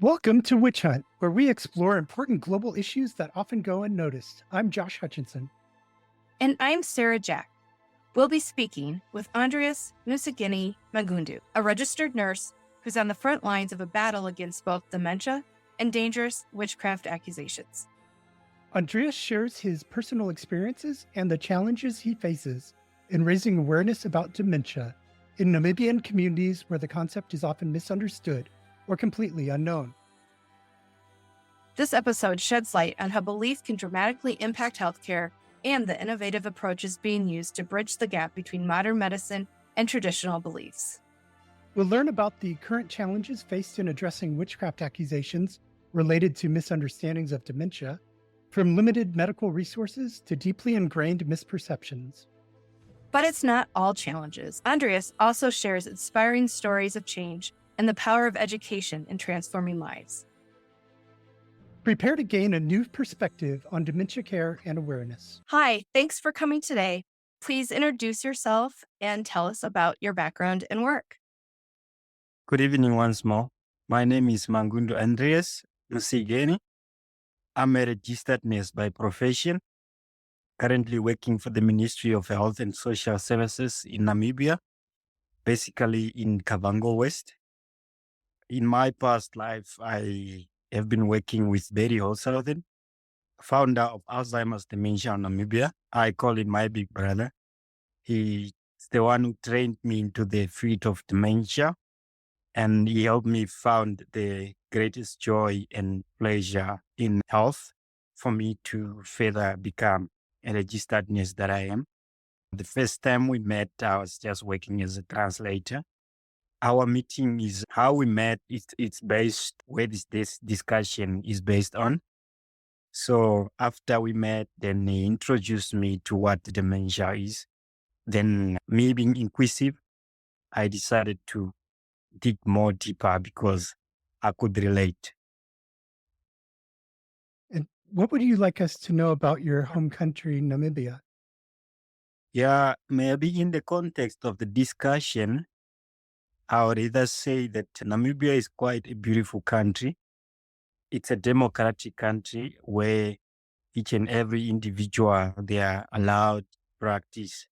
Welcome to Witch Hunt, where we explore important global issues that often go unnoticed. I'm Josh Hutchinson. And I'm Sarah Jack. We'll be speaking with Andrias Musigeni Mangundu, a registered nurse who's on the front lines of a battle against both dementia and dangerous witchcraft accusations. Andrias shares his personal experiences and the challenges he faces in raising awareness about dementia in Namibian communities where the concept is often misunderstood or completely unknown. This episode sheds light on how belief can dramatically impact healthcare and the innovative approaches being used to bridge the gap between modern medicine and traditional beliefs. We'll learn about the current challenges faced in addressing witchcraft accusations related to misunderstandings of dementia, from limited medical resources to deeply ingrained misperceptions. But it's not all challenges. Andrias also shares inspiring stories of change and the power of education in transforming lives. Prepare to gain a new perspective on dementia care and awareness. Hi, thanks for coming today. Please introduce yourself and tell us about your background and work. Good evening once more. My name is Mangundu Andrias Musigeni. I'm a registered nurse by profession, currently working for the Ministry of Health and Social Services in Namibia, basically in Kavango West. In my past life, I have been working with Berrie Holtzhausen, founder of Alzheimer's Dementia in Namibia. I call him my big brother. He's the one who trained me into the field of dementia, and he helped me found the greatest joy and pleasure in health for me to further become a registered nurse that I am. The first time we met, I was just working as a translator. Our meeting is how we met. It's based where this discussion is based on. So after we met, then he introduced me to what dementia is. Then me being inquisitive, I decided to dig more deeper because I could relate. And what would you like us to know about your home country, Namibia? Yeah, maybe in the context of the discussion, I would either say that Namibia is quite a beautiful country. It's a democratic country where each and every individual, they are allowed to practice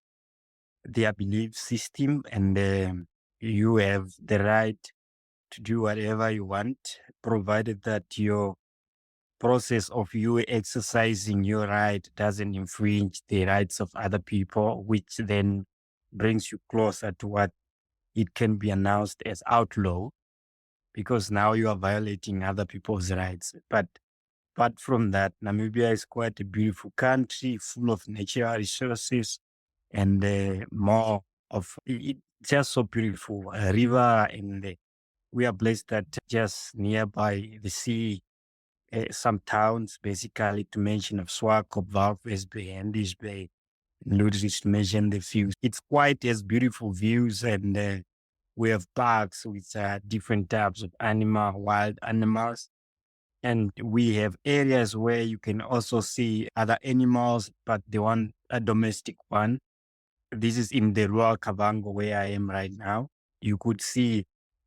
their belief system, and you have the right to do whatever you want, provided that your process of you exercising your right doesn't infringe the rights of other people, which then brings you closer to what it can be announced as outlaw, because now you are violating other people's rights. But apart from that, Namibia is quite a beautiful country, full of natural resources, and more of it, just so beautiful. A river, and we are blessed that just nearby the sea, some towns, basically to mention of Swakop, Walvis Bay, Andes Bay, and Ludwig to mention the views. It's quite as beautiful views, and we have parks with different types of wild animals. And we have areas where you can also see other animals, but a domestic one. This is in the rural Kavango where I am right now. You could see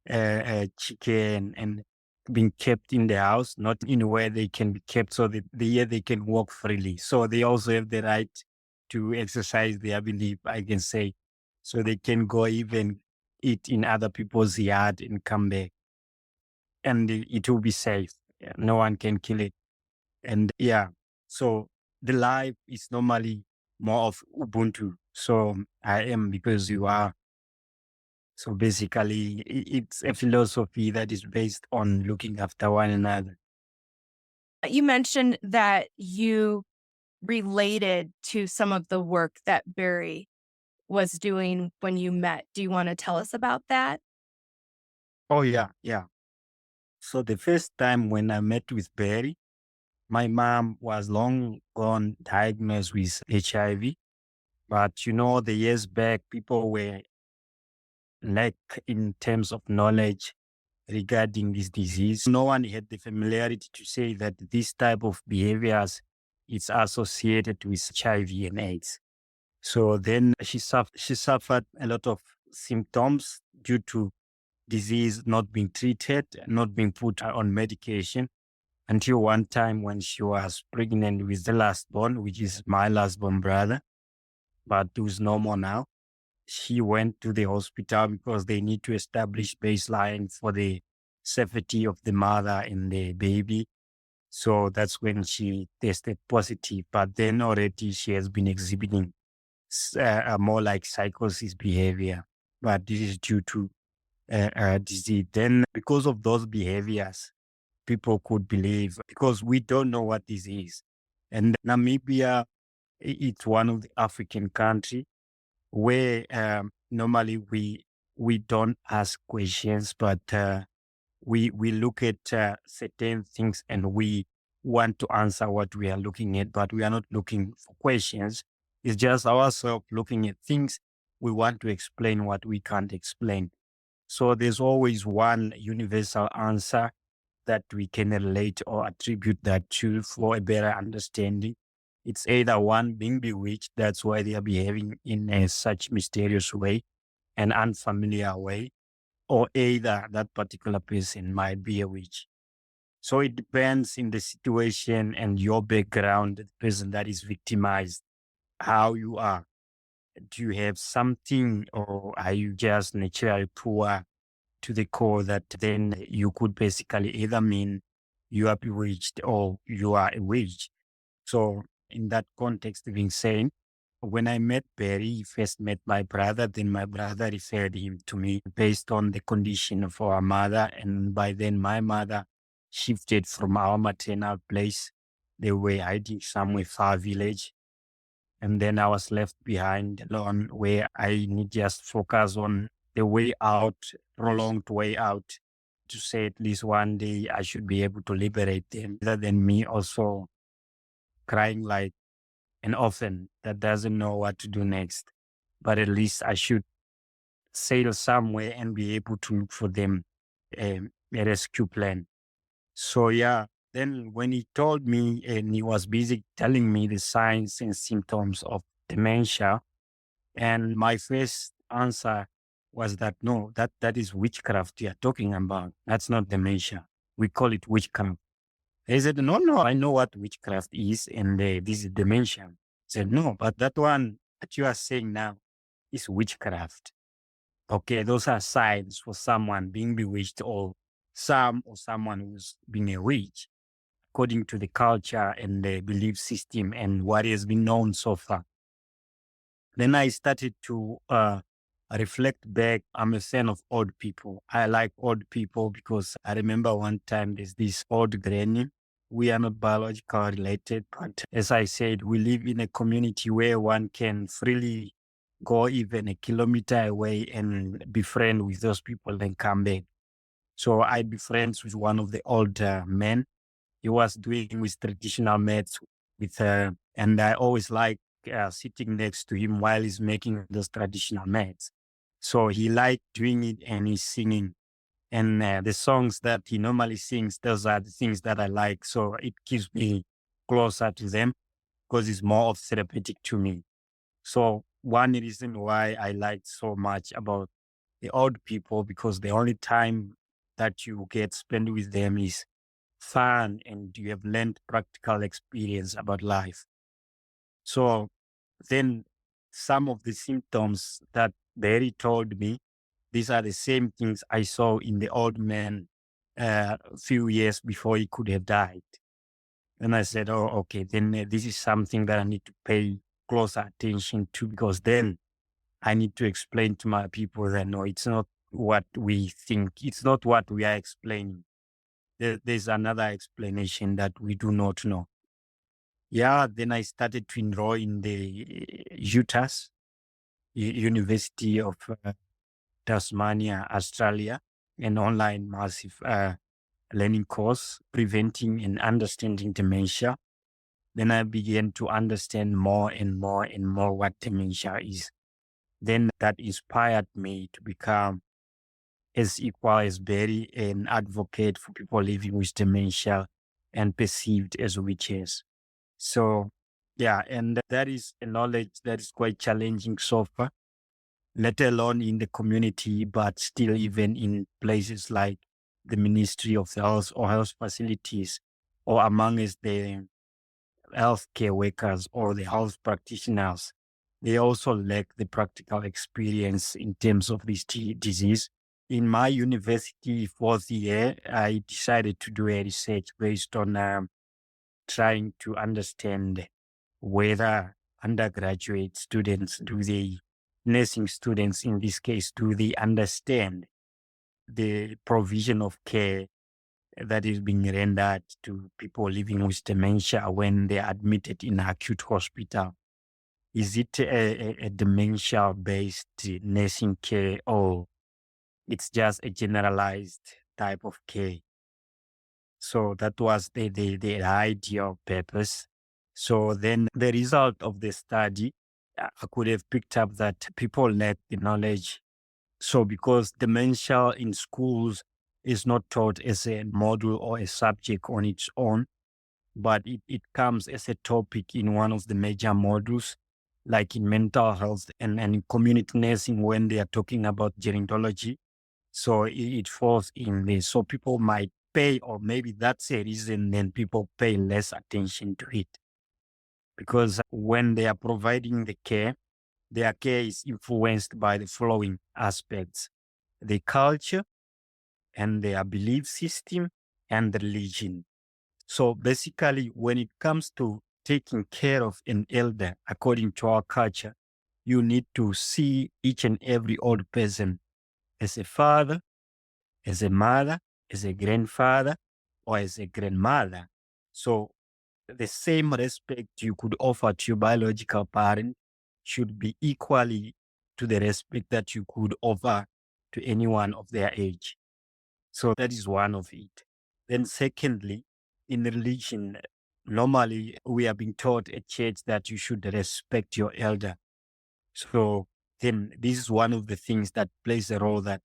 a chicken and being kept in the house, not in where they can be kept so that they can walk freely. So they also have the right to exercise their belief, I can say. So they can go even eat in other people's yard and come back. And it will be safe. Yeah, no one can kill it. And so the life is normally more of Ubuntu. So I am because you are. So basically, it's a philosophy that is based on looking after one another. You mentioned that you related to some of the work that Berrie was doing when you met. Do you want to tell us about that? Oh, yeah, yeah. So the first time when I met with Berry, my mom was long gone diagnosed with HIV. But the years back, people were lack in terms of knowledge regarding this disease. No one had the familiarity to say that this type of behaviors is associated with HIV and AIDS. So then she suffered a lot of symptoms due to disease, not being treated, not being put on medication until one time when she was pregnant with the last born, which is my last born brother, but who's no more now. She went to the hospital because they need to establish baseline for the safety of the mother and the baby. So that's when she tested positive, but then already she has been exhibiting a more like psychosis behavior, but this is due to disease. Then because of those behaviors, people could believe, because we don't know what this is. And Namibia, it's one of the African country where normally we don't ask questions, but we look at certain things and we want to answer what we are looking at, but we are not looking for questions. It's just ourselves looking at things. We want to explain what we can't explain. So there's always one universal answer that we can relate or attribute that to for a better understanding. It's either one being bewitched, that's why they are behaving in such mysterious way, an unfamiliar way, or either that particular person might be a witch. So it depends in the situation and your background, the person that is victimized, how you are. Do you have something, or are you just naturally poor to the core that then you could basically either mean you are bewitched or you are a witch? So in that context, being saying, when I met Berry, he first met my brother, then my brother referred him to me based on the condition of our mother. And by then my mother shifted from our maternal place. They were hiding somewhere far village. And then I was left behind alone where I need just focus on the way out, prolonged way out, to say at least one day I should be able to liberate them, rather than me also crying like an orphan that doesn't know what to do next. But at least I should sail somewhere and be able to look for them a rescue plan. So yeah, then when he told me and he was busy telling me the signs and symptoms of dementia, and my first answer was that no, that is witchcraft you are talking about. That's not dementia. We call it witchcraft. He said, no, I know what witchcraft is, and this is dementia. I said, no, but that one that you are saying now is witchcraft. Okay, those are signs for someone being bewitched or someone who's being a witch, according to the culture and the belief system and what has been known so far. Then I started to reflect back. I'm a fan of old people. I like old people because I remember one time there's this old granny. We are not biologically related, but as I said, we live in a community where one can freely go even a kilometer away and be friends with those people, then come back. So I'd be friends with one of the older men. He was doing with traditional meds with her, and I always like sitting next to him while he's making those traditional meds. So he liked doing it and he's singing. And the songs that he normally sings, those are the things that I like. So it keeps me closer to them because it's more of therapeutic to me. So one reason why I like so much about the old people, because the only time that you get spent with them is fun and you have learned practical experience about life. So then some of the symptoms that Berry told me, these are the same things I saw in the old man a few years before he could have died. And I said, oh, okay, then this is something that I need to pay closer attention to, because then I need to explain to my people that no, it's not what we think. It's not what we are explaining. There's another explanation that we do not know. Yeah, then I started to enroll in the UTAS, University of Tasmania, Australia, an online massive learning course, Preventing and Understanding Dementia. Then I began to understand more and more and more what dementia is. Then that inspired me to become, as equal as Berry, an advocate for people living with dementia and perceived as witches. So, yeah, and that is a knowledge that is quite challenging so far. let alone in the community, but still even in places like the Ministry of Health or health facilities, or amongst the healthcare workers or the health practitioners. They also lack the practical experience in terms of this disease. In my university fourth year, I decided to do a research based on trying to understand whether undergraduate students, nursing students in this case, do they understand the provision of care that is being rendered to people living with dementia when they are admitted in acute hospital? Is it a dementia-based nursing care, or it's just a generalized type of care? So that was the ideal purpose. So then the result of the study, I could have picked up that people lack the knowledge. So because dementia in schools is not taught as a module or a subject on its own, but it comes as a topic in one of the major modules, like in mental health and in community nursing when they are talking about gerontology. So it falls in this. So people might pay, or maybe that's a reason then people pay less attention to it. Because when they are providing the care, their care is influenced by the following aspects: the culture and their belief system and the religion. So basically, when it comes to taking care of an elder, according to our culture, you need to see each and every old person as a father, as a mother, as a grandfather, or as a grandmother. So the same respect you could offer to your biological parent should be equally to the respect that you could offer to anyone of their age. So that is one of it. Then secondly, in religion, normally we are being taught at church that you should respect your elder. So then this is one of the things that plays a role, that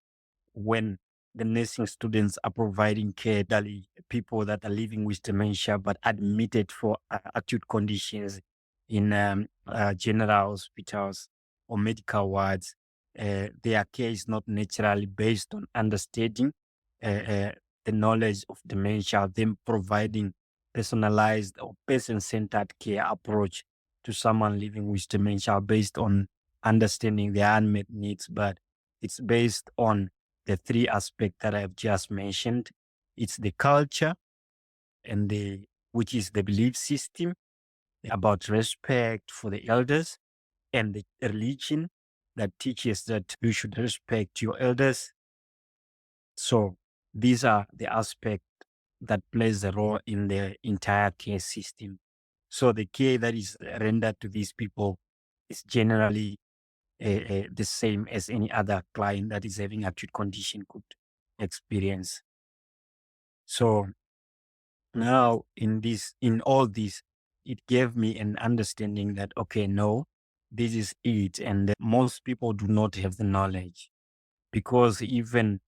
when the nursing students are providing care to people that are living with dementia but admitted for acute conditions in general hospitals or medical wards, their care is not naturally based on understanding the knowledge of dementia, them providing personalized or person-centered care approach to someone living with dementia based on understanding their unmet needs, but it's based on the three aspects that I've just mentioned. It's the culture and which is the belief system about respect for the elders, and the religion that teaches that you should respect your elders. So these are the aspects that plays a role in the entire care system. So the care that is rendered to these people is generally the same as any other client that is having acute condition could experience. So now in all this, it gave me an understanding that, okay, no, this is it. And most people do not have the knowledge, because even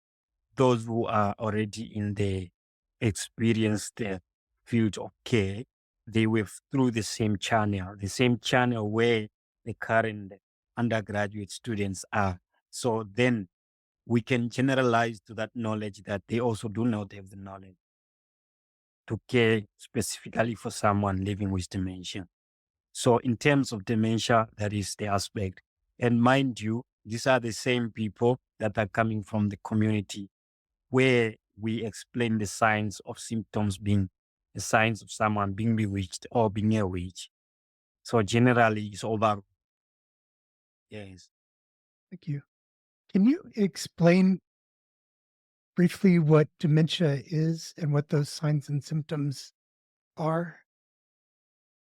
those who are already in the experienced field of care, they were through the same channel where the current undergraduate students are. So then we can generalize to that knowledge that they also do not have the knowledge to care specifically for someone living with dementia. So in terms of dementia, that is the aspect. And mind you, these are the same people that are coming from the community where we explain the signs of symptoms being the signs of someone being bewitched or being a witch. So generally it's over. Yes. Thank you. Can you explain briefly what dementia is and what those signs and symptoms are?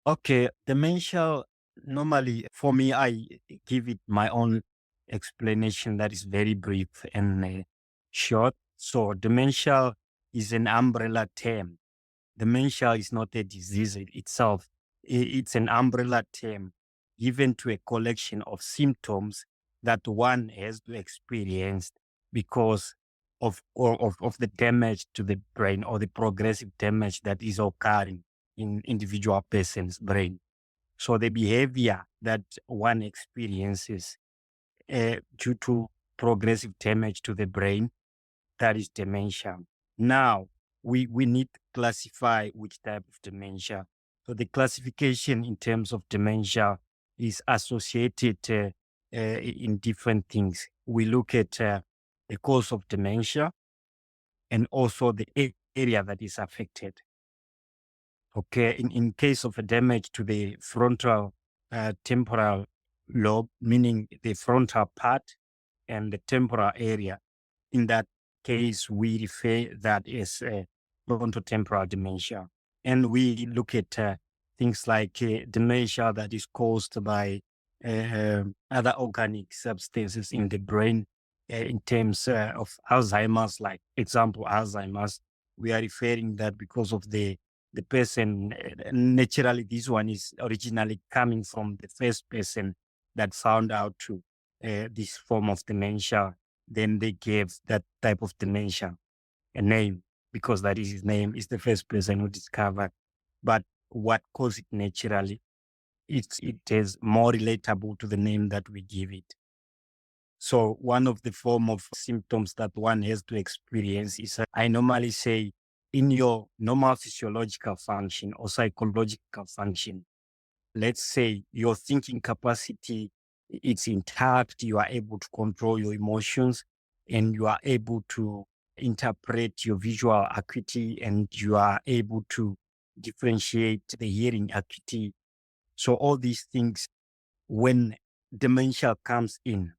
Okay, dementia, normally for me, I give it my own explanation that is very brief and short. So dementia is an umbrella term. Dementia is not a disease itself. It's an umbrella term given to a collection of symptoms that one has to experience because of the damage to the brain, or the progressive damage that is occurring in individual person's brain. So the behavior that one experiences due to progressive damage to the brain. That is dementia. Now, we need to classify which type of dementia. So the classification in terms of dementia is associated in different things. We look at the cause of dementia and also the area that is affected. Okay, in case of a damage to the frontal temporal lobe, meaning the frontal part and the temporal area, in that case, we refer that as frontotemporal dementia. And we look at things like dementia that is caused by other organic substances in the brain. In terms of Alzheimer's, like example, Alzheimer's, we are referring that because of the person, naturally, this one is originally coming from the first person that found out to this form of dementia. Then they gave that type of dementia a name because that is his name, is the first person who discovered. But what caused it naturally, it is more relatable to the name that we give it. So one of the form of symptoms that one has to experience is, I normally say, in your normal physiological function or psychological function, let's say your thinking capacity, it's intact, you are able to control your emotions, and you are able to interpret your visual acuity, and you are able to differentiate the hearing acuity. So all these things, when dementia comes in,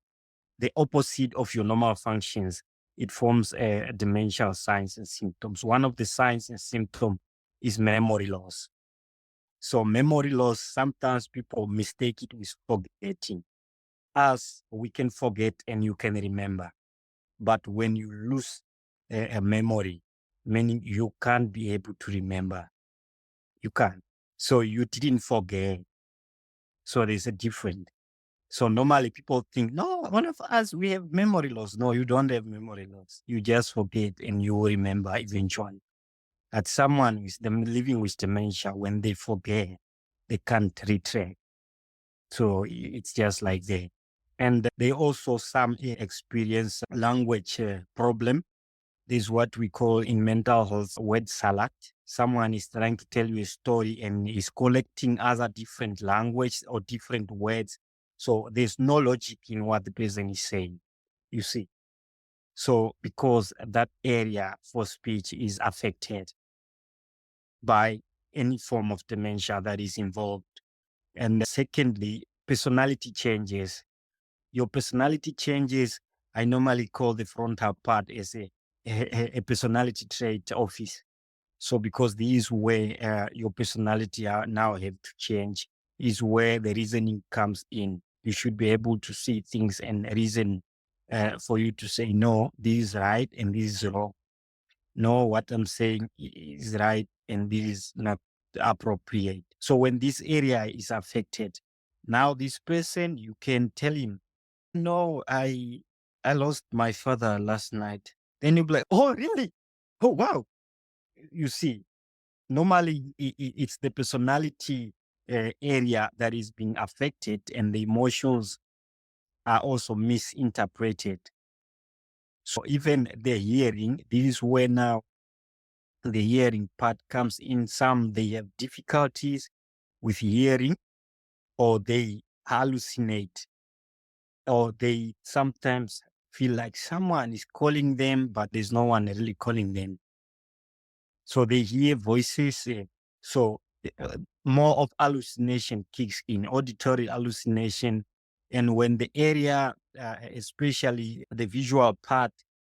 the opposite of your normal functions, it forms a dementia signs and symptoms. One of the signs and symptoms is memory loss. So memory loss, sometimes people mistake it with forgetting. As we can forget and you can remember. But when you lose a memory, meaning you can't be able to remember, you can't. So you didn't forget. So there's a difference. So normally people think, no, one of us, we have memory loss. No, you don't have memory loss. You just forget and you will remember eventually. That someone who is living with dementia, when they forget, they can't retract. So it's just like that. And they also some experience language problem. This is what we call in mental health word salad. Someone is trying to tell you a story and is collecting other different language or different words. So there's no logic in what the person is saying, you see. So because that area for speech is affected by any form of dementia that is involved. And secondly, personality changes. Your personality changes, I normally call the frontal part as a personality trait office. So because this is where your personality now have to change, is where the reasoning comes in. You should be able to see things and reason for you to say, no, this is right and this is wrong. No, what I'm saying is right and this is not appropriate. So when this area is affected, now this person, you can tell him, no, I lost my father last night. Then you'll be like, oh, really? Oh, wow. You see, normally it's the personality area that is being affected, and the emotions are also misinterpreted. So even the hearing, this is where now the hearing part comes in. Some, they have difficulties with hearing, or they hallucinate, or they sometimes feel like someone is calling them, but there's no one really calling them. So they hear voices. So more of hallucination kicks in, auditory hallucination. And when the area, especially the visual part,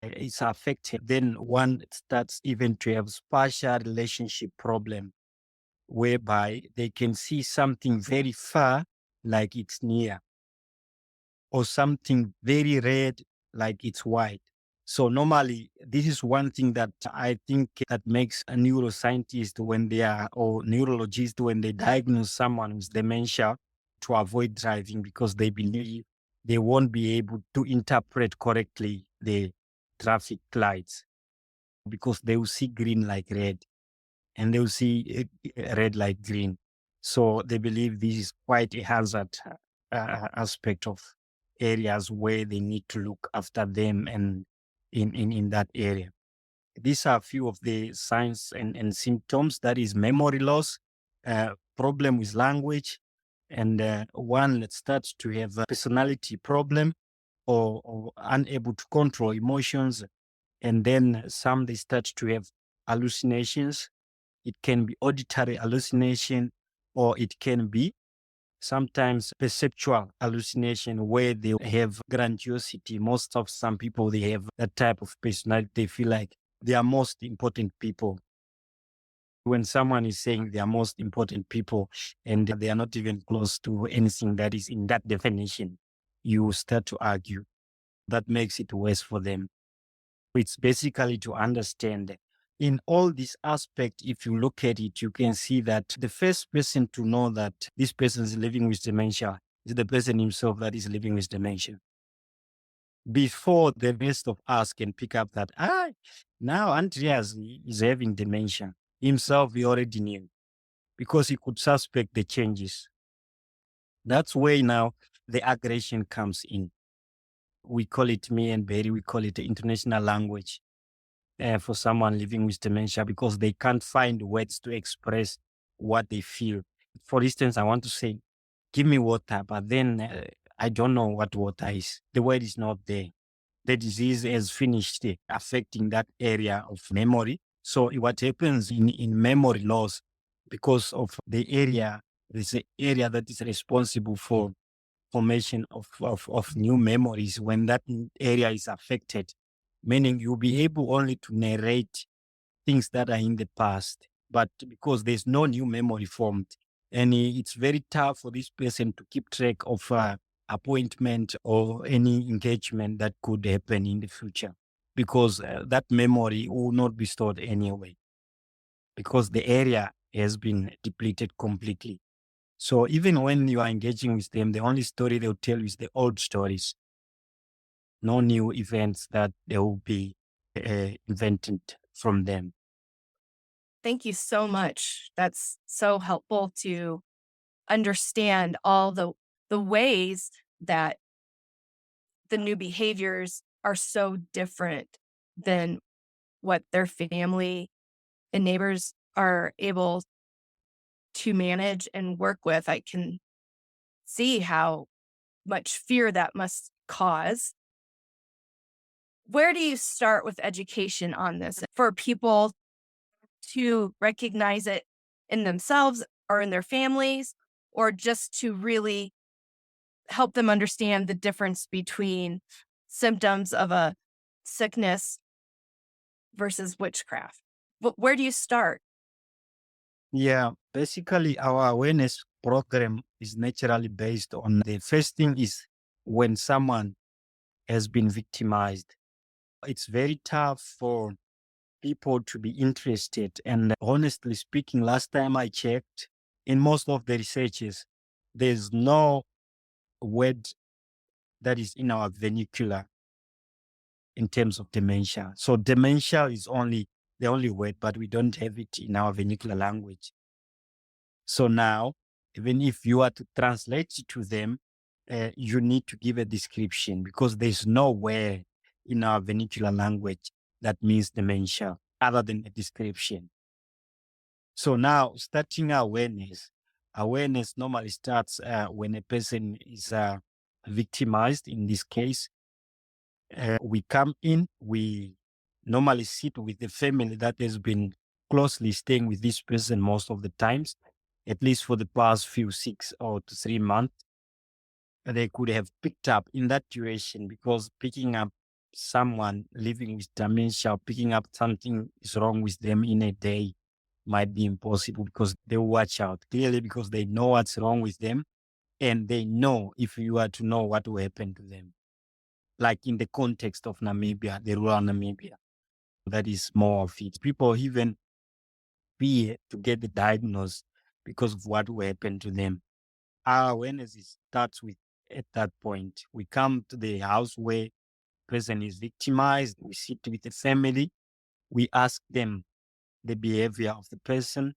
is affected, then one starts even to have spatial relationship problem, whereby they can see something very far, like it's near, or something very red, like it's white. So normally, this is one thing that I think that makes a neuroscientist when they are, or neurologist when they diagnose someone with dementia, to avoid driving, because they believe they won't be able to interpret correctly the traffic lights, because they will see green like red and they will see red like green. So they believe this is quite a hazard aspect of areas where they need to look after them and in that area. These are a few of the signs and symptoms. That is memory loss, problem with language, and one that starts to have a personality problem or unable to control emotions. And then some, they start to have hallucinations. It can be auditory hallucination, or it can be sometimes perceptual hallucination where they have grandiosity. Most of some people, they have that type of personality. They feel like they are most important people. When someone is saying they are most important people and they are not even close to anything that is in that definition, you start to argue. That makes it worse for them. It's basically to understand in all this aspect. If you look at it, you can see that the first person to know that this person is living with dementia is the person himself that is living with dementia. Before the rest of us can pick up that, now Andreas is having dementia. Himself, he already knew because he could suspect the changes. That's where now the aggression comes in. We call it, me and Berry, we call it the international language. For someone living with dementia, because they can't find words to express what they feel. For instance, I want to say, give me water, but then I don't know what water is. The word is not there. The disease has finished affecting that area of memory. So what happens in memory loss, because of the area, there's an area that is responsible for formation of new memories. When that area is affected, meaning you'll be able only to narrate things that are in the past, but because there's no new memory formed, and it's very tough for this person to keep track of appointment or any engagement that could happen in the future, because that memory will not be stored anyway, because the area has been depleted completely. So even when you are engaging with them, the only story they'll tell you is the old stories. No new events that they will be invented from them. Thank you so much. That's so helpful to understand all the ways that the new behaviors are so different than what their family and neighbors are able to manage and work with. I can see how much fear that must cause. Where do you start with education on this for people to recognize it in themselves or in their families, or just to really help them understand the difference between symptoms of a sickness versus witchcraft? Where do you start? Yeah, basically our awareness program is naturally based on the first thing is when someone has been victimized. It's very tough for people to be interested. And honestly speaking, last time I checked, in most of the researches, there's no word that is in our vernacular in terms of dementia. So dementia is only the only word, but we don't have it in our vernacular language. So now, even if you are to translate it to them, you need to give a description, because there's nowhere in our vernacular language that means dementia other than a description. So now, starting awareness normally starts when a person is victimized. In this case, we come in, we normally sit with the family that has been closely staying with this person most of the times, at least for the past few 6 or 3 months. They could have picked up in that duration, because picking up someone living with dementia, picking up something is wrong with them in a day might be impossible, because they watch out clearly, because they know what's wrong with them, and they know if you are to know what will happen to them. Like in the context of Namibia, the rural Namibia, that is more of it. People even fear to get the diagnosis because of what will happen to them. Our awareness starts with at that point. We come to the house where person is victimized. We sit with the family. We ask them the behavior of the person.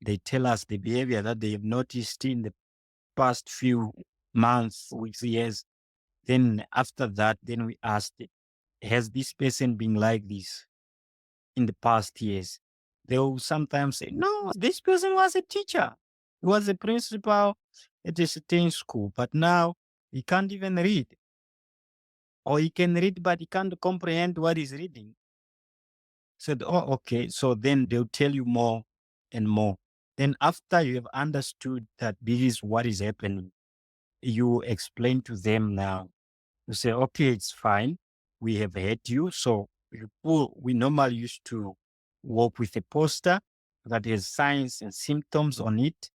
They tell us the behavior that they have noticed in the past few months, weeks, years. Then after that, then we asked, has this person been like this in the past years? They will sometimes say, no, this person was a teacher. He was a principal at a certain school, but now he can't even read. Or he can read, but he can't comprehend what he's reading. Said, oh, okay. So then they'll tell you more and more. Then after you have understood that this is what is happening, you explain to them now. You say, okay, it's fine. We have heard you. So we normally used to work with a poster that has signs and symptoms on it.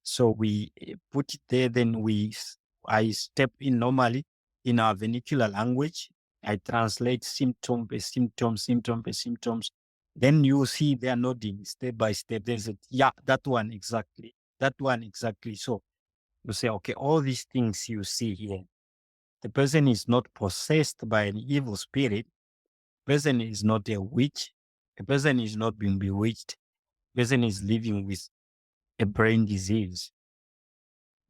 So we put it there. Then I step in normally in our vernacular language. I translate symptom by symptom, symptom by symptoms. Then you see they are nodding step by step. They said, yeah, that one exactly. That one exactly. So you say, okay, all these things you see here, the person is not possessed by an evil spirit. The person is not a witch. The person is not being bewitched. The person is living with a brain disease.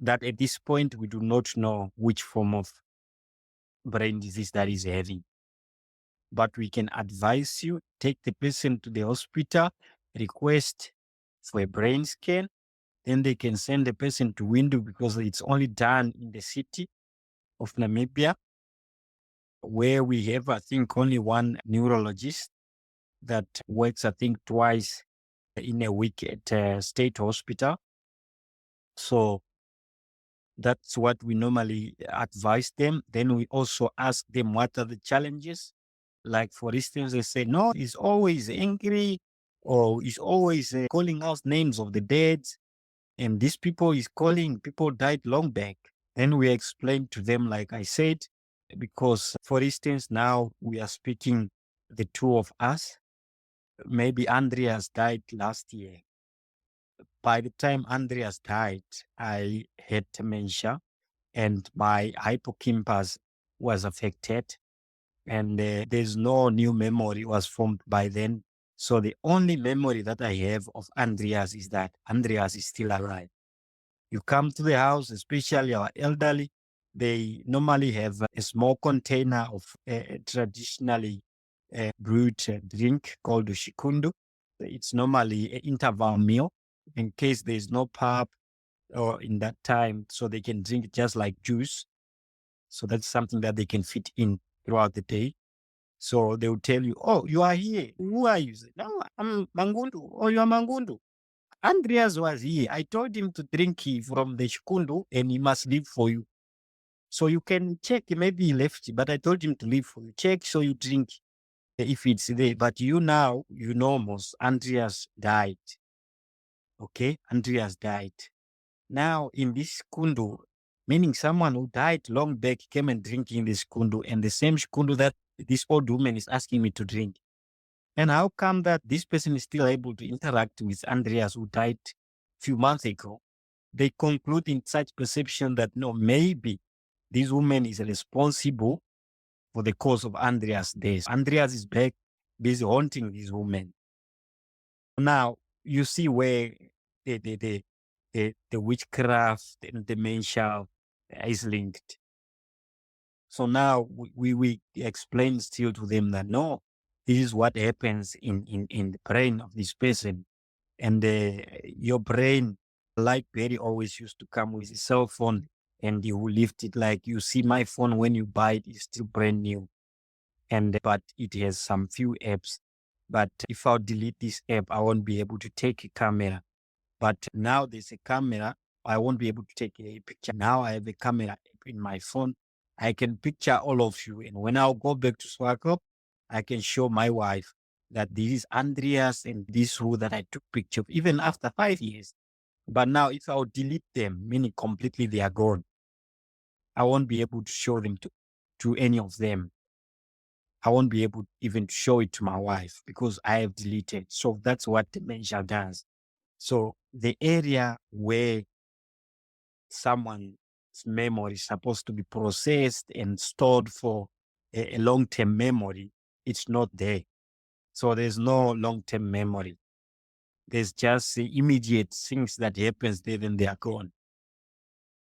That at this point, we do not know which form of brain disease that is having. But we can advise you, take the person to the hospital, request for a brain scan. Then they can send the person to Windu because it's only done in the city of Namibia, where we have, I think, only one neurologist that works, I think, twice in a week at a state hospital. So that's what we normally advise them. Then we also ask them what are the challenges. Like, for instance, they say, no, he's always angry or he's always calling out names of the dead. And these people he's calling, people died long back. Then we explain to them, like I said, because, for instance, now we are speaking, the two of us. Maybe Andreas died last year. By the time Andreas died, I had dementia and my hippocampus was affected. And there's no new memory was formed by then. So the only memory that I have of Andreas is that Andreas is still alive. You come to the house, especially our elderly, they normally have a small container of traditionally brewed drink called shikundu. It's normally an interval meal in case there's no pub or in that time, so they can drink just like juice. So that's something that they can fit in throughout the day. So they will tell you, oh, you are here. Who are you? Say, no, I'm Mangundu. Oh, you are Mangundu. Andreas was here. I told him to drink from the shikundu and he must leave for you. So you can check. Maybe he left, but I told him to leave for you. Check so you drink if it's there. But you now, you know, most Andreas died. Okay, Andreas died. Now in this kundu, meaning someone who died long back came and drink in this kundu, and the same kundu that this old woman is asking me to drink. And how come that this person is still able to interact with Andreas who died a few months ago? They conclude in such perception that no, maybe this woman is responsible for the cause of Andreas' death. Andreas is back, busy haunting this woman. Now you see where the witchcraft and dementia is linked. So now we explain still to them that no, this is what happens in the brain of this person. And your brain, like Berry always used to come with a cell phone and you will lift it. Like you see my phone when you buy it, it's still brand new. But it has some few apps. But if I'll delete this app, I won't be able to take a camera. But now there's a camera, I won't be able to take a picture. Now I have a camera app in my phone. I can picture all of you. And when I'll go back to Swakop, I can show my wife that this is Andreas and this who that I took picture of, even after 5 years. But now if I'll delete them, meaning completely they are gone, I won't be able to show them to any of them. I won't be able even to show it to my wife because I have deleted. So that's what dementia does. So the area where someone's memory is supposed to be processed and stored for a long-term memory, it's not there. So there's no long-term memory. There's just the immediate things that happens there, then they are gone.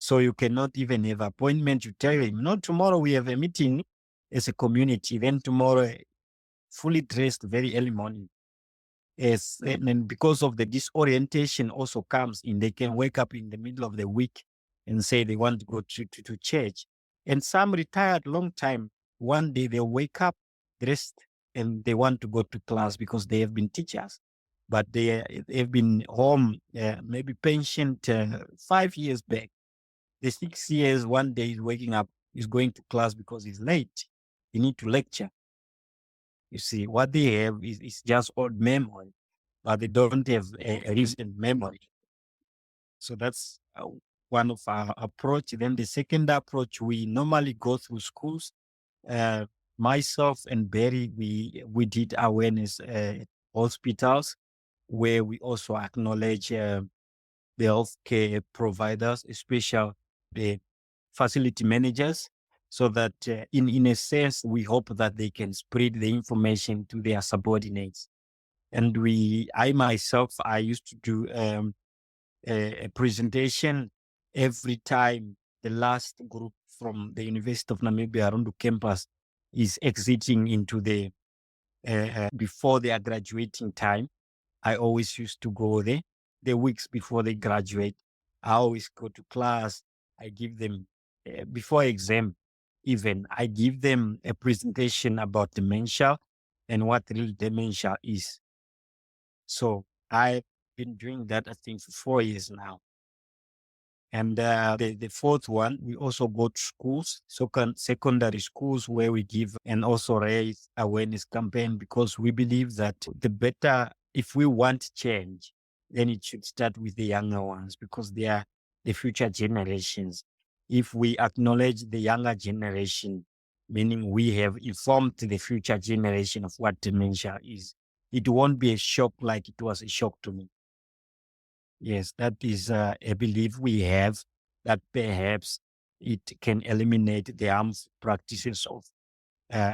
So you cannot even have appointment. You tell him, no, tomorrow we have a meeting as a community. Then tomorrow, fully dressed very early morning. Yes, and then because of the disorientation also comes in, they can wake up in the middle of the week and say they want to go to church. And some retired long time, one day they'll wake up dressed and they want to go to class because they have been teachers, but they've been home, maybe pensioned 5 years back. The 6 years, one day is waking up, is going to class because he's late. He need to lecture. You see, what they have is just old memory, but they don't have a recent memory. So that's one of our approach. Then the second approach, we normally go through schools. Uh, Myself and Berry, we did awareness hospitals where we also acknowledge the healthcare providers, especially the facility managers, so that in a sense, we hope that they can spread the information to their subordinates. And I myself, I used to do a presentation every time the last group from the University of Namibia Arundu campus is exiting into the, before their graduating time. I always used to go there the weeks before they graduate. I always go to class. I give them, before exam, even, I give them a presentation about dementia and what real dementia is. So I've been doing that, I think, for 4 years now. And the fourth one, we also go to schools, secondary schools, where we give and also raise awareness campaign, because we believe that the better, if we want change, then it should start with the younger ones, because they are the future generations. If we acknowledge the younger generation, meaning we have informed the future generation of what dementia is, it won't be a shock like it was a shock to me. Yes, that is a belief we have, that perhaps it can eliminate the harmful practices of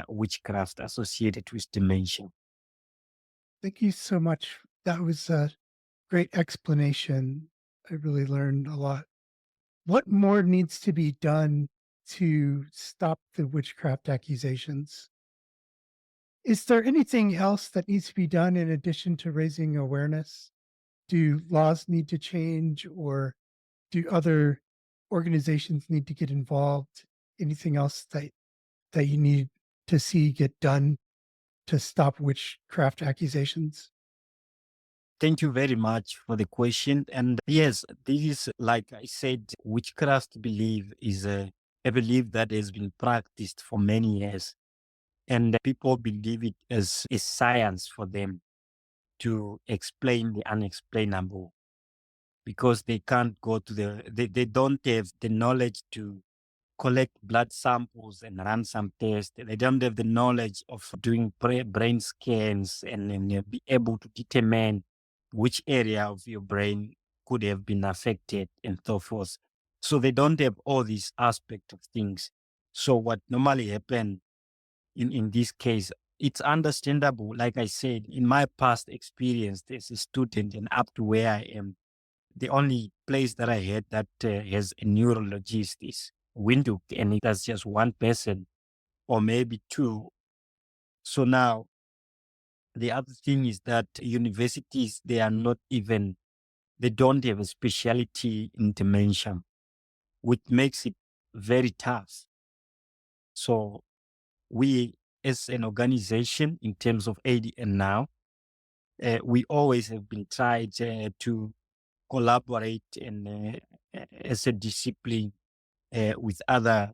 witchcraft associated with dementia. Thank you so much. That was a great explanation. I really learned a lot. What more needs to be done to stop the witchcraft accusations? Is there anything else that needs to be done in addition to raising awareness? Do laws need to change, or do other organizations need to get involved? Anything else that you need to see get done to stop witchcraft accusations? Thank you very much for the question. And yes, this is, like I said, witchcraft belief is a belief that has been practiced for many years. And people believe it as a science for them to explain the unexplainable, because they can't go to they don't have the knowledge to collect blood samples and run some tests. They don't have the knowledge of doing brain scans and be able to determine which area of your brain could have been affected and so forth. So they don't have all these aspects of things. So what normally happens in this case, it's understandable. Like I said, in my past experience as a student and up to where I am, the only place that I had that has a neurologist is Windhoek, and that's just one person or maybe two. So now the other thing is that universities, they are not even, they don't have a specialty in dementia, which makes it very tough. So we, as an organization, in terms of ADN now, we always have been tried to collaborate and as a discipline with other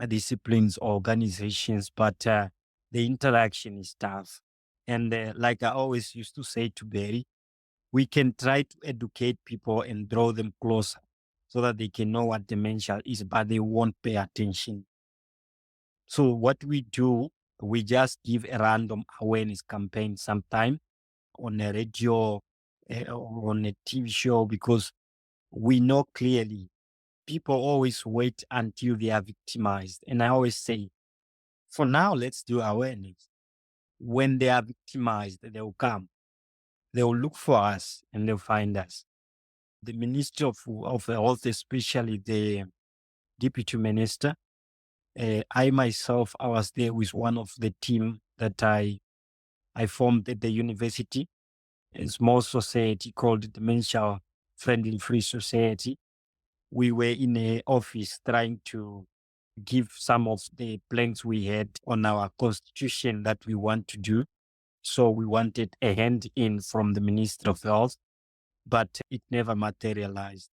disciplines or organizations, but the interaction is tough. And like I always used to say to Berry, we can try to educate people and draw them closer so that they can know what dementia is, but they won't pay attention. So what we do, we just give a random awareness campaign sometime on a radio or on a TV show, because we know clearly people always wait until they are victimized. And I always say, for now, let's do awareness. When they are victimized, they will come. They will look for us and they'll find us. The Ministry of Health, especially the Deputy Minister, I myself, I was there with one of the team that I formed at the university, a small society called Dementia Friendly Free Society. We were in an office trying to give some of the plans we had on our constitution that we want to do. So we wanted a hand in from the Minister of Health, but it never materialized.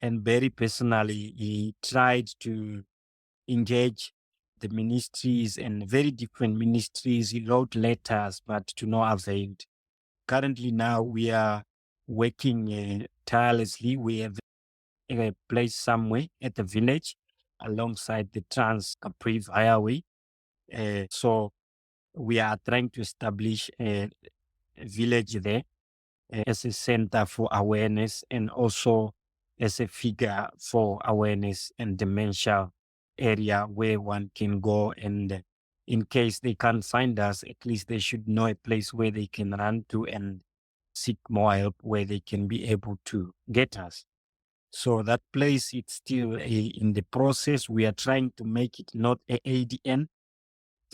And very personally, he tried to engage the ministries and very different ministries. He wrote letters, but to no avail. Currently now we are working tirelessly. We have a place somewhere at the village alongside the Trans-Caprivi Highway. So we are trying to establish a village there as a center for awareness and also as a figure for awareness and dementia area where one can go, and in case they can't find us, at least they should know a place where they can run to and seek more help, where they can be able to get us. So that place, it's still in the process. We are trying to make it not a ADN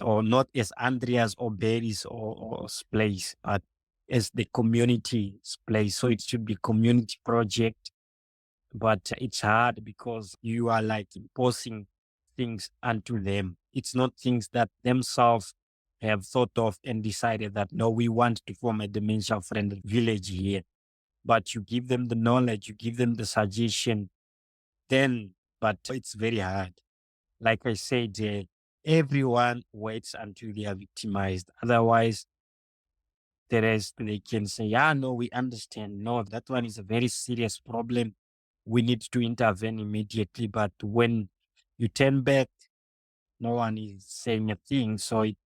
or not as Andrias or Berrie's or place, but as the community's place. So it should be community project, but it's hard because you are like imposing things onto them. It's not things that themselves have thought of and decided that, no, we want to form a dementia friendly village here. But you give them the knowledge, you give them the suggestion, then, but it's very hard. Like I said, everyone waits until they are victimized. Otherwise, the rest, they can say, yeah, no, we understand. No, that one is a very serious problem. We need to intervene immediately. But when you turn back, no one is saying a thing. So it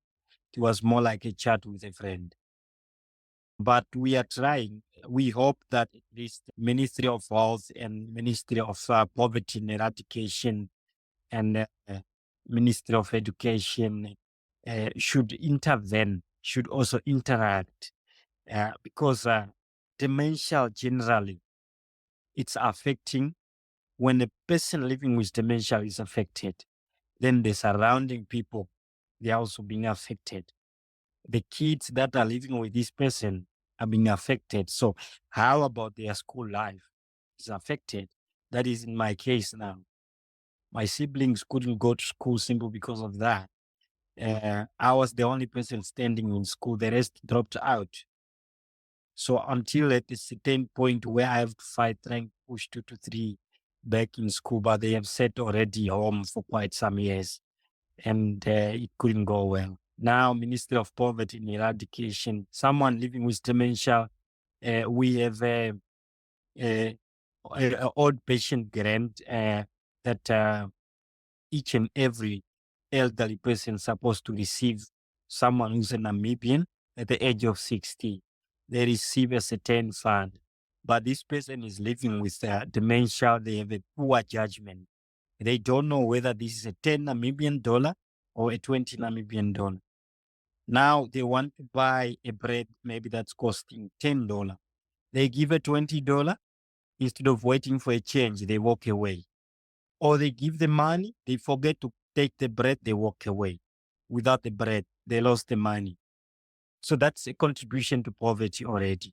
was more like a chat with a friend. But we are trying. We hope that at least Ministry of Health and Ministry of Poverty and Eradication and Ministry of Education should intervene, should also interact, because dementia generally, it's affecting. When a person living with dementia is affected, then the surrounding people, they are also being affected. The kids that are living with this person are being affected. So how about their school life is affected? That is in my case now. My siblings couldn't go to school simply because of that. I was the only person standing in school. The rest dropped out. So until at a certain point where I have to fight, trying to push 2 to 3 back in school, but they have sat already home for quite some years, and it couldn't go well. Now, Ministry of Poverty and Eradication, someone living with dementia, we have a old patient grant that each and every elderly person is supposed to receive. Someone who's a Namibian at the age of 60, they receive a certain fund. But this person is living with dementia. They have a poor judgment. They don't know whether this is a 10 Namibian dollar or a 20 Namibian dollar. Now they want to buy a bread, maybe that's costing $10. They give a $20. Instead of waiting for a change, they walk away. Or they give the money, they forget to take the bread, they walk away. Without the bread, they lost the money. So that's a contribution to poverty already.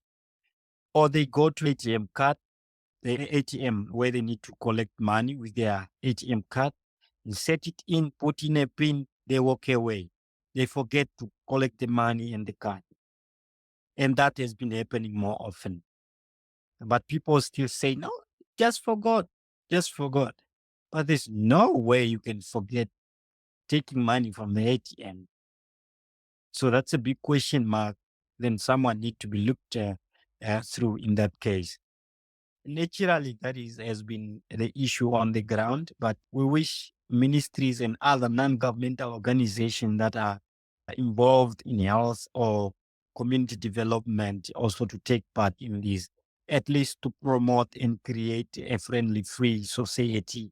Or they go to ATM card, the ATM where they need to collect money with their ATM card, and set it in, put in a pin, they walk away. They forget to collect the money and the card. And that has been happening more often. But people still say, no, just forgot, just forgot. But there's no way you can forget taking money from the ATM. So that's a big question mark. Then someone need to be looked through in that case. Naturally, that has been the issue on the ground, but we wish ministries and other non-governmental organizations that are involved in health or community development also to take part in this, at least to promote and create a friendly, free society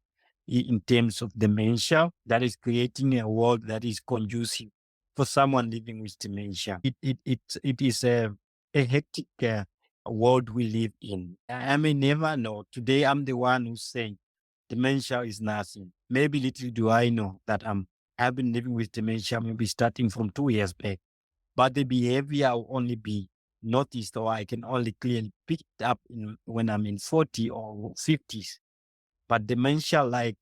in terms of dementia, that is creating a world that is conducive for someone living with dementia. It is a hectic world we live in. I may never know. Today, I'm the one who's saying dementia is nothing. Maybe little do I know that I've been living with dementia maybe starting from 2 years back, but the behavior will only be noticed, or I can only clearly pick it up when I'm in 40 or 50s. But dementia, like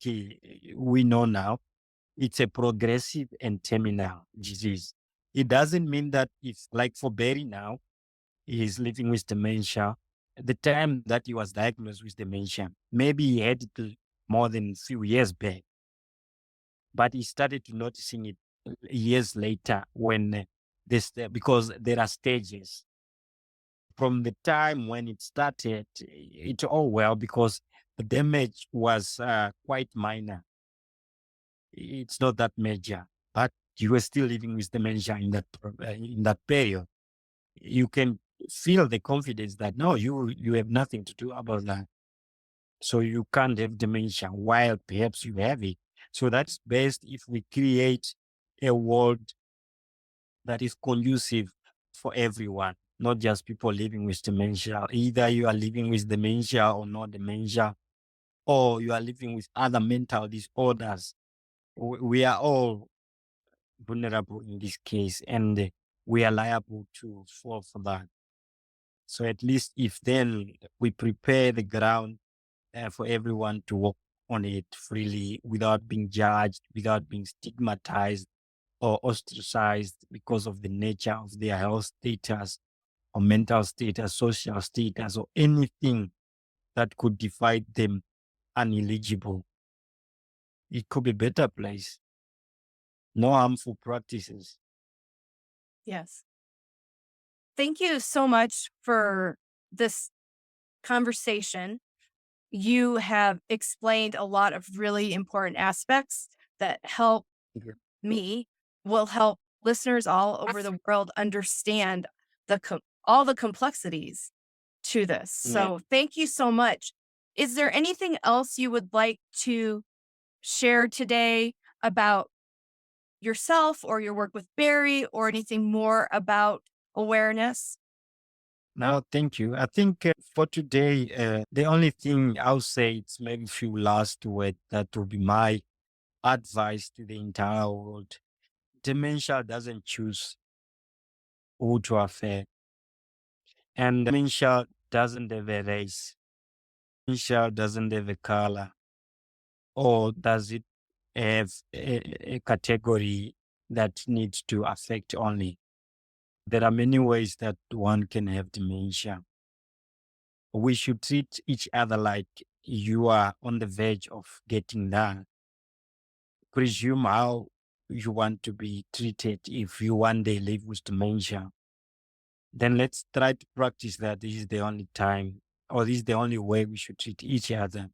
we know now, it's a progressive and terminal disease. It doesn't mean that if, like for Berry now, he's living with dementia. At the time that he was diagnosed with dementia, maybe he had it more than a few years back, but he started to noticing it years later when because there are stages. From the time when it started, it's all well because the damage was quite minor. It's not that major, but you were still living with dementia in that period. You can feel the confidence that no, you have nothing to do about that. So you can't have dementia while perhaps you have it. So that's best if we create a world that is conducive for everyone, not just people living with dementia. Either you are living with dementia or not dementia, or you are living with other mental disorders. We are all vulnerable in this case, and we are liable to fall for that. So at least if then we prepare the ground for everyone to walk on it freely without being judged, without being stigmatized or ostracized because of the nature of their health status or mental status, social status, or anything that could divide them ineligible. It could be a better place. No harmful practices. Yes. Thank you so much for this conversation. You have explained a lot of really important aspects that help Mhm. me, will help listeners all over the world understand all the complexities to this. Yeah. So thank you so much. Is there anything else you would like to share today about yourself or your work with Berry, or anything more about awareness? No, thank you. I think for today, the only thing I'll say, it's maybe a few last words that will be my advice to the entire world. Dementia doesn't choose who to affect, and dementia doesn't have a race. Dementia doesn't have a color, or does it have a category that needs to affect only? There are many ways that one can have dementia. We should treat each other like you are on the verge of getting that. Presume how you want to be treated if you one day live with dementia. Then let's try to practice that this is the only time, or this is the only way we should treat each other.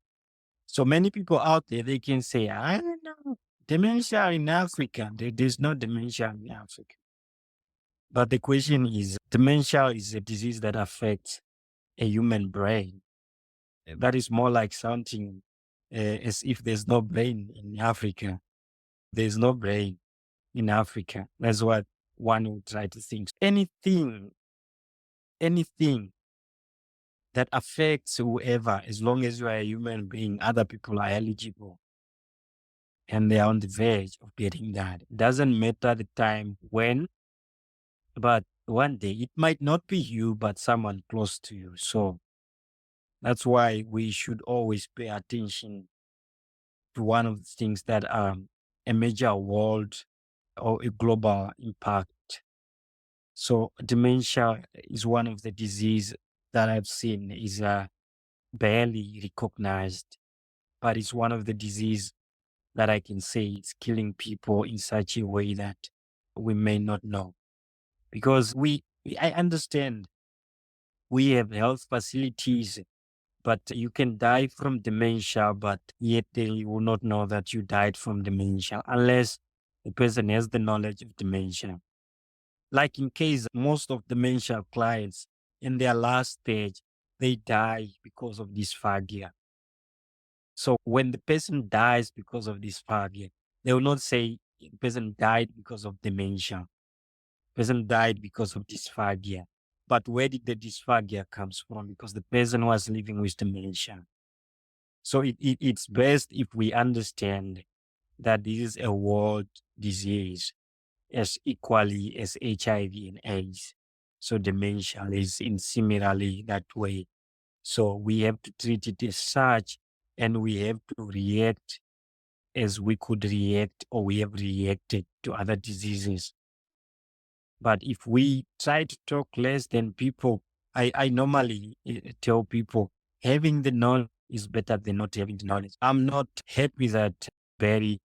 So many people out there, they can say, I don't know, dementia in Africa. There's no dementia in Africa. But the question is, dementia is a disease that affects a human brain. That is more like something as if there's no brain in Africa. There's no brain in Africa. That's what one would try to think. Anything that affects whoever, as long as you are a human being, other people are eligible and they are on the verge of getting that. It doesn't matter the time when, but one day it might not be you, but someone close to you. So that's why we should always pay attention to one of the things that are a major world or a global impact. So dementia is one of the disease that I've seen is barely recognized, but it's one of the disease that I can say it's killing people in such a way that we may not know. Because I understand we have health facilities, but you can die from dementia, but yet they will not know that you died from dementia unless the person has the knowledge of dementia. Like in case most of dementia clients in their last stage, they die because of dysphagia. So when the person dies because of dysphagia, they will not say the person died because of dementia. The person died because of dysphagia. But where did the dysphagia comes from? Because the person was living with dementia. So it's best if we understand that this is a world disease as equally as HIV and AIDS. So dementia is in similarly that way. So we have to treat it as such, and we have to react as we could react or we have reacted to other diseases. But if we try to talk less than people, I normally tell people having the knowledge is better than not having the knowledge. I'm not happy that Berrie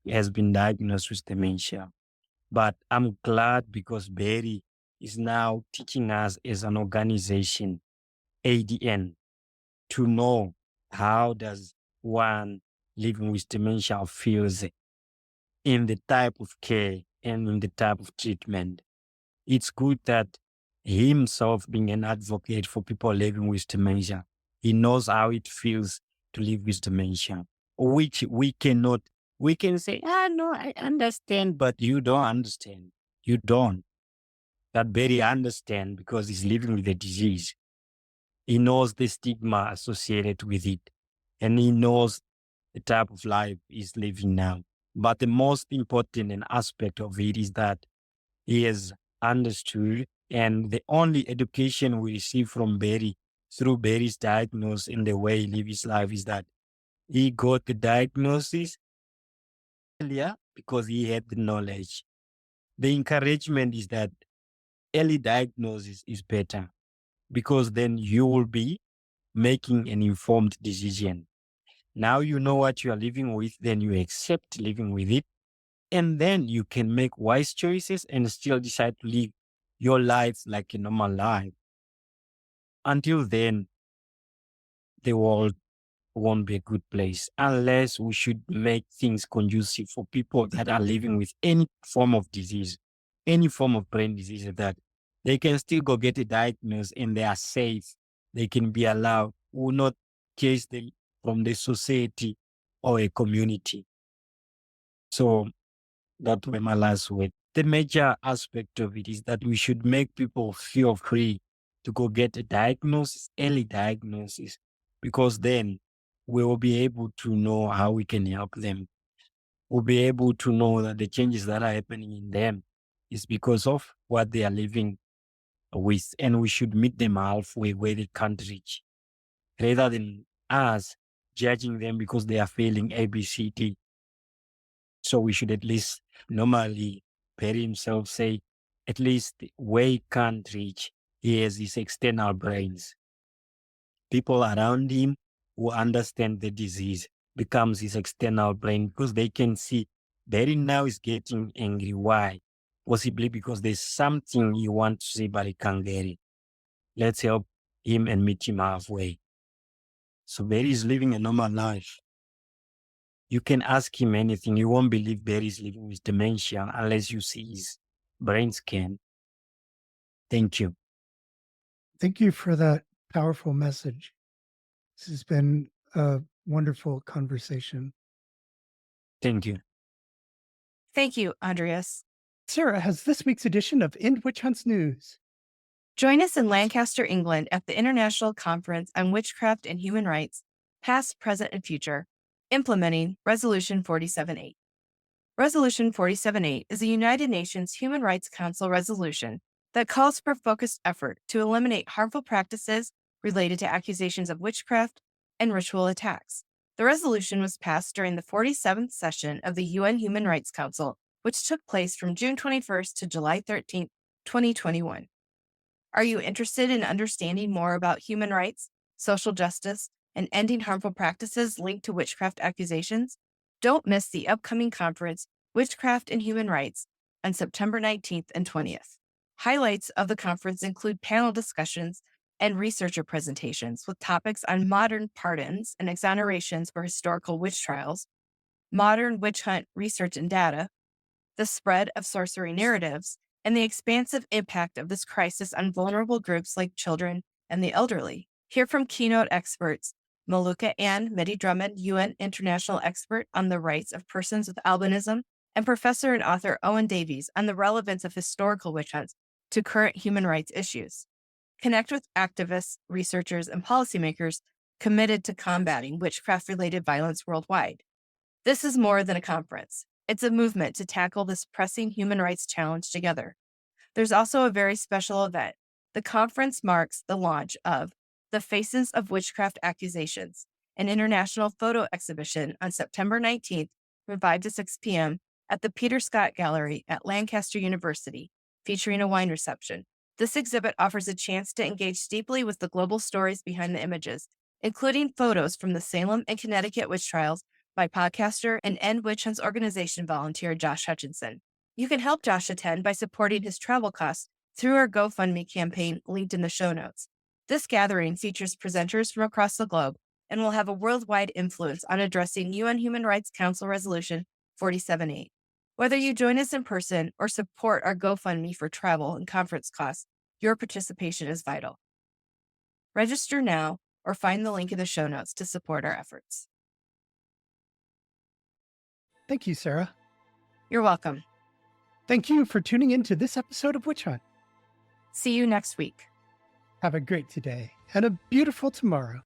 has been diagnosed with dementia, but I'm glad because Berrie is now teaching us as an organization, ADN, to know how does one living with dementia feels in the type of care and in the type of treatment. It's good that he himself, being an advocate for people living with dementia, he knows how it feels to live with dementia, which we cannot. We can say, no, I understand, but you don't understand. You don't. That Berrie understand because he's living with the disease. He knows the stigma associated with it, and he knows the type of life he's living now. But the most important aspect of it is that he has understood, and the only education we receive from Berrie through Berrie's diagnosis and the way he lives his life is that he got the diagnosis earlier because he had the knowledge. The encouragement is that early diagnosis is better because then you will be making an informed decision. Now you know what you are living with, then you accept living with it, and then you can make wise choices and still decide to live your life like a normal life. Until then, the world won't be a good place unless we should make things conducive for people that are living with any form of disease, any form of brain disease, that they can still go get a diagnosis and they are safe. They can be allowed. We will not chase them from the society or a community. So that was my last word. The major aspect of it is that we should make people feel free to go get a diagnosis, early diagnosis, because then we will be able to know how we can help them. We'll be able to know that the changes that are happening in them is because of what they are living with, and we should meet them halfway where they can't reach, rather than us judging them because they are failing ABCD. So we should at least normally Berrie himself say, at least where he can't reach, he has his external brains. People around him who understand the disease becomes his external brain because they can see Berrie now is getting angry. Why? Possibly because there's something he wants to say, but he can't get it. Let's help him and meet him halfway. So Berrie is living a normal life. You can ask him anything. You won't believe Berrie is living with dementia unless you see his brain scan. Thank you. Thank you for that powerful message. This has been a wonderful conversation. Thank you. Thank you, Andrias. Sarah has this week's edition of End Witch Hunts News. Join us in Lancaster, England at the International Conference on Witchcraft and Human Rights, Past, Present, and Future, implementing Resolution 47.8. Resolution 47.8 is a United Nations Human Rights Council resolution that calls for focused effort to eliminate harmful practices related to accusations of witchcraft and ritual attacks. The resolution was passed during the 47th session of the UN Human Rights Council, which took place from June 21st to July 13th, 2021. Are you interested in understanding more about human rights, social justice, and ending harmful practices linked to witchcraft accusations? Don't miss the upcoming conference, Witchcraft and Human Rights, on September 19th and 20th. Highlights of the conference include panel discussions and researcher presentations with topics on modern pardons and exonerations for historical witch trials, modern witch hunt research and data, the spread of sorcery narratives, and the expansive impact of this crisis on vulnerable groups like children and the elderly. Hear from keynote experts Maluka Ann Medi-Drummond, UN International Expert on the Rights of Persons with Albinism, and Professor and author Owen Davies on the relevance of historical witch hunts to current human rights issues. Connect with activists, researchers, and policymakers committed to combating witchcraft-related violence worldwide. This is more than a conference. It's a movement to tackle this pressing human rights challenge together. There's also a very special event. The conference marks the launch of The Faces of Witchcraft Accusations, an international photo exhibition on September 19th from 5 to 6 p.m. at the Peter Scott Gallery at Lancaster University, featuring a wine reception. This exhibit offers a chance to engage deeply with the global stories behind the images, including photos from the Salem and Connecticut witch trials by podcaster and End Witch Hunts organization volunteer Josh Hutchinson. You can help Josh attend by supporting his travel costs through our GoFundMe campaign linked in the show notes. This gathering features presenters from across the globe and will have a worldwide influence on addressing UN Human Rights Council Resolution 47.8. Whether you join us in person or support our GoFundMe for travel and conference costs, your participation is vital. Register now or find the link in the show notes to support our efforts. Thank you, Sarah. You're welcome. Thank you for tuning in to this episode of Witch Hunt. See you next week. Have a great today and a beautiful tomorrow.